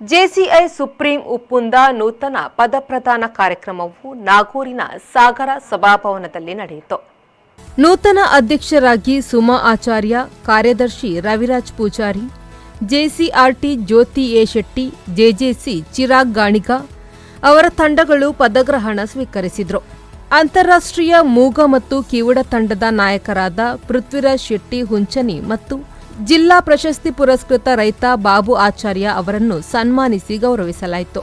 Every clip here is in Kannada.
ಜೆಸಿಐ ಸುಪ್ರೀಂ ಒಪ್ಪಂದ ನೂತನ ಪದಪ್ರದಾನ ಕಾರ್ಯಕ್ರಮವು ನಾಗೂರಿನ ಸಾಗರ ಸಭಾಭವನದಲ್ಲಿ ನಡೆಯಿತು. ನೂತನ ಅಧ್ಯಕ್ಷರಾಗಿ ಸುಮಾ ಆಚಾರ್ಯ, ಕಾರ್ಯದರ್ಶಿ ರವಿರಾಜ್ ಪೂಜಾರಿ, ಜೆಸಿಆರ್ಟಿ ಜ್ಯೋತಿ ಎ ಶೆಟ್ಟಿ, ಜೆಜೆಸಿ ಚಿರಾಗ್ ಗಾಣಿಗ ಅವರ ತಂಡಗಳು ಪದಗ್ರಹಣ ಸ್ವೀಕರಿಸಿದರು. ಅಂತಾರಾಷ್ಟ್ರೀಯ ಮೂಗ ಮತ್ತು ಕಿವುಡ ತಂಡದ ನಾಯಕರಾದ ಪೃಥ್ವಿರಾಜ್ ಶೆಟ್ಟಿ ಹುಂಚನಿ ಮತ್ತು ಜಿಲ್ಲಾ ಪ್ರಶಸ್ತಿ ಪುರಸ್ಕೃತ ರೈತ ಬಾಬು ಆಚಾರ್ಯ ಅವರನ್ನು ಸನ್ಮಾನಿಸಿ ಗೌರವಿಸಲಾಯಿತು.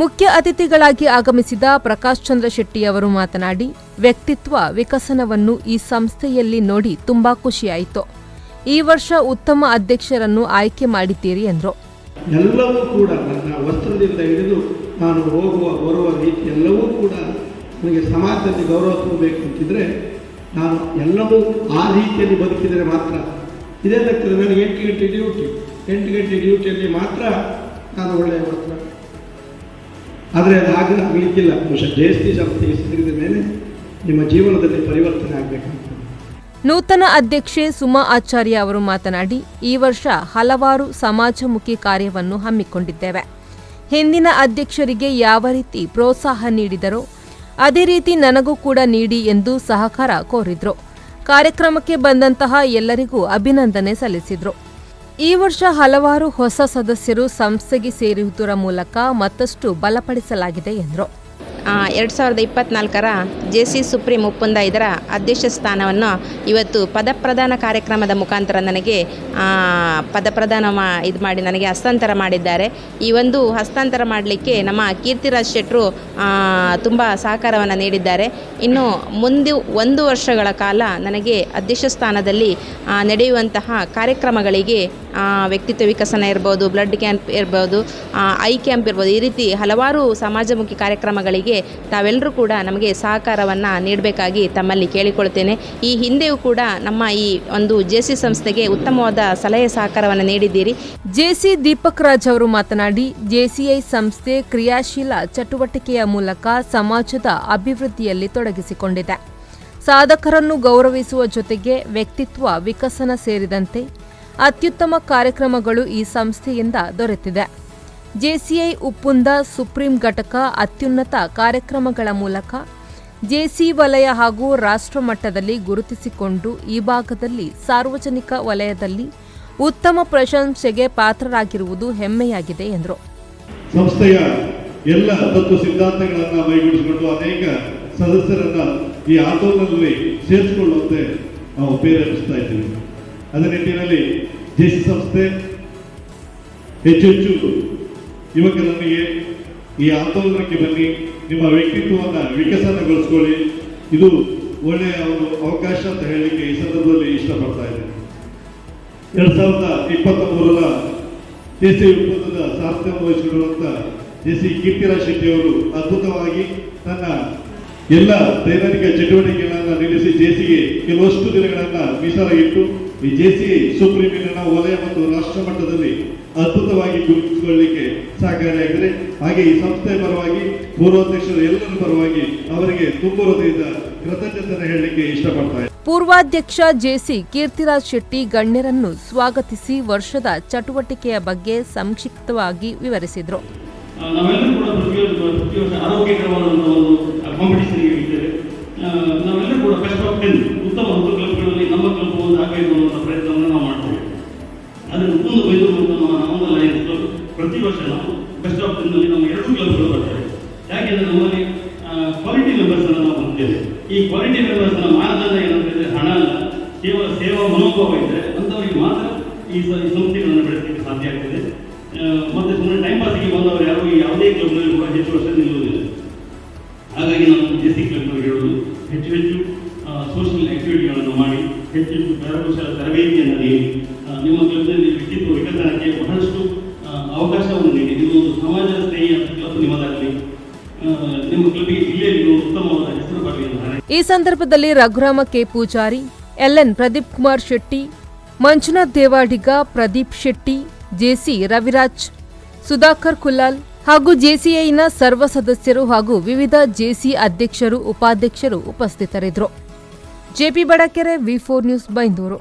ಮುಖ್ಯ ಅತಿಥಿಗಳಾಗಿ ಆಗಮಿಸಿದ ಪ್ರಕಾಶ್ ಚಂದ್ರ ಶೆಟ್ಟಿ ಅವರು ಮಾತನಾಡಿ, ವ್ಯಕ್ತಿತ್ವ ವಿಕಸನವನ್ನು ಈ ಸಂಸ್ಥೆಯಲ್ಲಿ ನೋಡಿ ತುಂಬಾ ಖುಷಿಯಾಯಿತು. ಈ ವರ್ಷ ಉತ್ತಮ ಅಧ್ಯಕ್ಷರನ್ನು ಆಯ್ಕೆ ಮಾಡಿದ್ದೀರಿ ಎಂದರು. ಎಲ್ಲವೂ ಕೂಡ ನನ್ನ ವಸ್ತ್ರದಿಂದ ಹಿಡಿದು ನಾನು ಹೋಗುವ ಬರುವ ರೀತಿ ಎಲ್ಲವೂ ಕೂಡ ನನಗೆ ಸಮಾಜದಲ್ಲಿ ಗೌರವ ತುಂಬಬೇಕು ಅಂತಿದ್ರೆ ನಾನು ಎಲ್ಲವೂ ಆ ರೀತಿಯಲ್ಲಿ ಬದುಕಿದರೆ ಮಾತ್ರ. ಇದೇನಾಗ್ತದೆ, ನನಗೆ 8 ಗಂಟೆ ಡ್ಯೂಟಿಯಲ್ಲಿ ಮಾತ್ರ ನಾನು ಒಳ್ಳೆಯ ವಸ್ತ್ರ, ಆದರೆ ಅದು ಆಗಲಿಕ್ಕಿಲ್ಲ. ಬಹುಶಃ ಜೆಎಸ್ಟಿ ಸಂಸ್ಥೆಗೆ ಸೇರಿದ ಮೇಲೆ ನಿಮ್ಮ ಜೀವನದಲ್ಲಿ ಪರಿವರ್ತನೆ ಆಗಬೇಕಂತ. ನೂತನ ಅಧ್ಯಕ್ಷೆ ಸುಮಾ ಆಚಾರ್ಯ ಅವರು ಮಾತನಾಡಿ, ಈ ವರ್ಷ ಹಲವಾರು ಸಮಾಜಮುಖಿ ಕಾರ್ಯವನ್ನು ಹಮ್ಮಿಕೊಂಡಿದ್ದೇವೆ. ಹಿಂದಿನ ಅಧ್ಯಕ್ಷರಿಗೆ ಯಾವ ರೀತಿ ಪ್ರೋತ್ಸಾಹ ನೀಡಿದರೋ ಅದೇ ರೀತಿ ನನಗೂ ಕೂಡ ನೀಡಿ ಎಂದು ಸಹಕಾರ ಕೋರಿದ್ರು. ಕಾರ್ಯಕ್ರಮಕ್ಕೆ ಬಂದಂತಹ ಎಲ್ಲರಿಗೂ ಅಭಿನಂದನೆ ಸಲ್ಲಿಸಿದ್ರು. ಈ ವರ್ಷ ಹಲವಾರು ಹೊಸ ಸದಸ್ಯರು ಸಂಸ್ಥೆಗೆ ಸೇರುವುದರ ಮೂಲಕ ಮತ್ತಷ್ಟು ಬಲಪಡಿಸಲಾಗಿದೆ ಎಂದರು. 2024ರ ಜೆಸಿ ಸುಪ್ರೀಂ ಒಪ್ಪಂದ ಇದರ ಅಧ್ಯಕ್ಷ ಸ್ಥಾನವನ್ನು ಇವತ್ತು ಪದಪ್ರದಾನ ಕಾರ್ಯಕ್ರಮದ ಮುಖಾಂತರ ನನಗೆ ಪದಪ್ರದಾನ ಮಾಡಿ ನನಗೆ ಹಸ್ತಾಂತರ ಮಾಡಿದ್ದಾರೆ. ಈ ಒಂದು ಹಸ್ತಾಂತರ ಮಾಡಲಿಕ್ಕೆ ನಮ್ಮ ಕೀರ್ತಿರಾಜ್ ಶೆಟ್ಟರು ತುಂಬ ಸಹಕಾರವನ್ನು ನೀಡಿದ್ದಾರೆ. ಇನ್ನು ಮುಂದೆ 1 ವರ್ಷಗಳ ಕಾಲ ನನಗೆ ಅಧ್ಯಕ್ಷ ಸ್ಥಾನದಲ್ಲಿ ನಡೆಯುವಂತಹ ಕಾರ್ಯಕ್ರಮಗಳಿಗೆ ವ್ಯಕ್ತಿತ್ವ ವಿಕಸನ ಇರ್ಬೋದು, ಬ್ಲಡ್ ಕ್ಯಾಂಪ್ ಇರ್ಬೋದು, ಐ ಕ್ಯಾಂಪ್ ಇರ್ಬೋದು, ಈ ರೀತಿ ಹಲವಾರು ಸಮಾಜಮುಖಿ ಕಾರ್ಯಕ್ರಮಗಳಿಗೆ ತಾವೆಲ್ಲರೂ ಕೂಡ ನಮಗೆ ಸಹಕಾರವನ್ನು ನೀಡಬೇಕಾಗಿ ತಮ್ಮಲ್ಲಿ ಕೇಳಿಕೊಳ್ತೇನೆ. ಈ ಹಿಂದೆಯೂ ಕೂಡ ನಮ್ಮ ಈ ಒಂದು ಜೆಸಿ ಸಂಸ್ಥೆಗೆ ಉತ್ತಮವಾದ ಸಲಹೆ ಸಹಕಾರವನ್ನು ನೀಡಿದ್ದೀರಿ. ಜೆಸಿ ದೀಪಕ್ ರಾಜ್ ಅವರು ಮಾತನಾಡಿ, ಜೆಸಿಐ ಸಂಸ್ಥೆ ಕ್ರಿಯಾಶೀಲ ಚಟುವಟಿಕೆಯ ಮೂಲಕ ಸಮಾಜದ ಅಭಿವೃದ್ಧಿಯಲ್ಲಿ ತೊಡಗಿಸಿಕೊಂಡಿದೆ. ಸಾಧಕರನ್ನು ಗೌರವಿಸುವ ಜೊತೆಗೆ ವ್ಯಕ್ತಿತ್ವ ವಿಕಸನ ಸೇರಿದಂತೆ ಅತ್ಯುತ್ತಮ ಕಾರ್ಯಕ್ರಮಗಳು ಈ ಸಂಸ್ಥೆಯಿಂದ ದೊರೆತಿದೆ. ಜೆಸಿಐ ಒಪ್ಪಂದ ಸುಪ್ರೀಂ ಘಟಕ ಅತ್ಯುನ್ನತ ಕಾರ್ಯಕ್ರಮಗಳ ಮೂಲಕ ಜೆಸಿ ವಲಯ ಹಾಗೂ ರಾಷ್ಟ್ರ ಮಟ್ಟದಲ್ಲಿ ಗುರುತಿಸಿಕೊಂಡು ಈ ಭಾಗದಲ್ಲಿ ಸಾರ್ವಜನಿಕ ವಲಯದಲ್ಲಿ ಉತ್ತಮ ಪ್ರಶಂಸೆಗೆ ಪಾತ್ರರಾಗಿರುವುದು ಹೆಮ್ಮೆಯಾಗಿದೆ ಎಂದರು. ಸಂಸ್ಥೆಯ ಎಲ್ಲ ತತ್ವ ಸಿದ್ಧಾಂತಗಳನ್ನು ಮೈಗೂಡಿಸಿಕೊಂಡು ಅನೇಕ ಸದಸ್ಯರನ್ನ ಈ ಆಂದೋಲನದಲ್ಲಿ ಸೇರಿಸಿಕೊಳ್ಳುವಂತೆ ನಾವು ಪ್ರೇರೇಪಿಸ್ತಾ ಇದ್ದೀವಿ. ಅದೇ ನಿಟ್ಟಿನಲ್ಲಿ ಜೆಸಿ ಸಂಸ್ಥೆ ಹೆಚ್ಚು ಯುವಕರೊಂದಿಗೆ ಈ ಆಂದೋಲನಕ್ಕೆ ಬನ್ನಿ, ನಿಮ್ಮ ವ್ಯಕ್ತಿತ್ವವನ್ನು ವಿಕಸನಗೊಳಿಸ್ಕೊಳ್ಳಿ, ಇದು ಒಳ್ಳೆಯ ಒಂದು ಅವಕಾಶ ಅಂತ ಹೇಳಲಿಕ್ಕೆ ಈ ಸಂದರ್ಭದಲ್ಲಿ ಇಷ್ಟಪಡ್ತಾ ಇದ್ದೇನೆ. 2023ರ ಜೆಸಿ ಒಪ್ಪಂದದ ಸಾರ್ಥಕ ವಹಿಸಿರುವಂಥ ಜೆಸಿ ಕೀರ್ತಿರಾಜ್ ಶೆಟ್ಟಿ ಅವರು ಅದ್ಭುತವಾಗಿ ತನ್ನ ಎಲ್ಲ ದೈನಂದಿನ ಚಟುವಟಿಕೆಗಳನ್ನು ನಿಲ್ಲಿಸಿ ಜೆಸಿಗೆ ಕೆಲವಷ್ಟು ದಿನಗಳನ್ನು ಮೀಸಲಾಗಿಟ್ಟು ಈ ಜೆಸಿ ಸುಪ್ರೀಮಿನ ವಲಯ ಮತ್ತು ರಾಷ್ಟ್ರ ಮಟ್ಟದಲ್ಲಿ ಅದ್ಭುತವಾಗಿ ಗುರುತಿಸಿಕೊಳ್ಳಲಿಕ್ಕೆ ಸಹಕಾರಿಯಾಗಿದೆ. ಹಾಗೆ ಈ ಸಂಸ್ಥೆಯ ಪರವಾಗಿ ಪೂರ್ವಾಧ್ಯಕ್ಷರು ಎಲ್ಲರ ಪರವಾಗಿ ಅವರಿಗೆ ತುಂಬ ಹೃದಯದ ಕೃತಜ್ಞತೆ ಹೇಳಲಿಕ್ಕೆ ಇಷ್ಟಪಡ್ತಾರೆ. ಪೂರ್ವಾಧ್ಯಕ್ಷ ಜೆಸಿ ಕೀರ್ತಿರಾಜ್ ಶೆಟ್ಟಿ ಗಣ್ಯರನ್ನು ಸ್ವಾಗತಿಸಿ ವರ್ಷದ ಚಟುವಟಿಕೆಯ ಬಗ್ಗೆ ಸಂಕ್ಷಿಪ್ತವಾಗಿ ವಿವರಿಸಿದರು. ನಾವೆಲ್ಲರೂ ಕೂಡ ಪ್ರತಿ ವರ್ಷ ಆರೋಗ್ಯಕರವಾದಂಥ ಒಂದು ಕಾಂಪಿಟೇಷನ್ಗೆ ಇದ್ದೇವೆ. ನಾವೆಲ್ಲರೂ ಕೂಡ ಬೆಸ್ಟ್ ಆಫ್ 10 ಉತ್ತಮ 10 ಕ್ಲಬ್ಗಳಲ್ಲಿ ನಮ್ಮ ಕ್ಲಬ್ ಒಂದು ಆಗಬೇಕು ಅನ್ನೋ ಪ್ರಯತ್ನವನ್ನು ನಾವು ಮಾಡ್ತೇವೆ. ಅದನ್ನು ಮುಂದೆ ಬೈದು ನಮ್ಮ ಲಯನ್ಸ್ ಕ್ಲಬ್ ಪ್ರತಿ ವರ್ಷ ನಾವು ಬೆಸ್ಟ್ ಆಫ್ 10ನಲ್ಲಿ ನಮ್ಮ 2 ಕ್ಲಬ್ಗಳು ಬರ್ತವೆ. ಯಾಕೆಂದರೆ ನಮ್ಮಲ್ಲಿ ಕ್ವಾಲಿಟಿ ಮೆಂಬರ್ಸನ್ನು ನಾವು ಹೊಂದಿದ್ದೇವೆ. ಈ ಕ್ವಾಲಿಟಿ ಮೆಂಬರ್ಸ್ನ ಮಾನದಂಡ ಏನಂತಂದರೆ ಹಣ ಅಲ್ಲ, ಕೇವಲ ಸೇವಾ ಮನೋಭಾವ ಇದ್ದರೆ ಅಂಥವರಿಗೆ ಮಾತ್ರ ಈ ಸಂಸ್ಥೆಗಳನ್ನು ಬೆಳೆಸಲಿಕ್ಕೆ ಸಾಧ್ಯ ಆಗ್ತದೆ. ಮತ್ತು ಸುಮ್ಮನೆ ಟೈಮ್ ಪಾಸಿಗೆ ಬಂದವರು ಯಾರು ಯಾವುದೇ ಕ್ಲಬ್ನಲ್ಲಿ ಕೂಡ ಹೆಚ್ಚು ವರ್ಷ ನಿಲ್ಲುವುದಿಲ್ಲ. ಹಾಗಾಗಿ ನಾವು ಜೆಸಿ ಕ್ಲಬ್ನಲ್ಲಿ ಹೇಳೋದು ಹೆಚ್ಚು ಸೋಷಿಯಲ್ ಆಕ್ಟಿವಿಟಿಗಳನ್ನು ಮಾಡಿ ಹೆಚ್ಚು ಕರಕುಶಲ ತರಬೇತಿಯನ್ನು ನೀಡಿ ನಿಮ್ಮ ಕ್ಲಬ್ನಲ್ಲಿ ವ್ಯಕ್ತಿತ್ವ ವಿಕಸನಕ್ಕೆ ಬಹಳಷ್ಟು ಅವಕಾಶವನ್ನು ನೀಡಿ ಇದು ಒಂದು ಸಮಾಜ ಸ್ನೇಹಿ ಕ್ಲಬ್ ನಿಮ್ಮದಾಗಲಿ, ನಿಮ್ಮ ಕ್ಲಬ್ಗೆ ಜಿಲ್ಲೆಯಲ್ಲಿ ಉತ್ತಮವಾದ ಹೆಸರು ಬರಲಿ ಅಂತ. ಈ ಸಂದರ್ಭದಲ್ಲಿ Raghurama K Poojary, L N Pradeep Kumar Shetty, Manjunath Devadiga, Pradeep Shetty, J C Raviraj, Sudhakar Kulal ಹಾಗೂ ಜೆಸಿಐನ ಸರ್ವ ಸದಸ್ಯರು ಹಾಗೂ ವಿವಿಧ ಜೆಸಿ ಅಧ್ಯಕ್ಷರು, ಉಪಾಧ್ಯಕ್ಷರು ಉಪಸ್ಥಿತರಿದ್ದರು. ಜೆಪಿ ಬಡಕೆರೆ, ವಿ4 ನ್ಯೂಸ್, ಬೈಂದೂರು.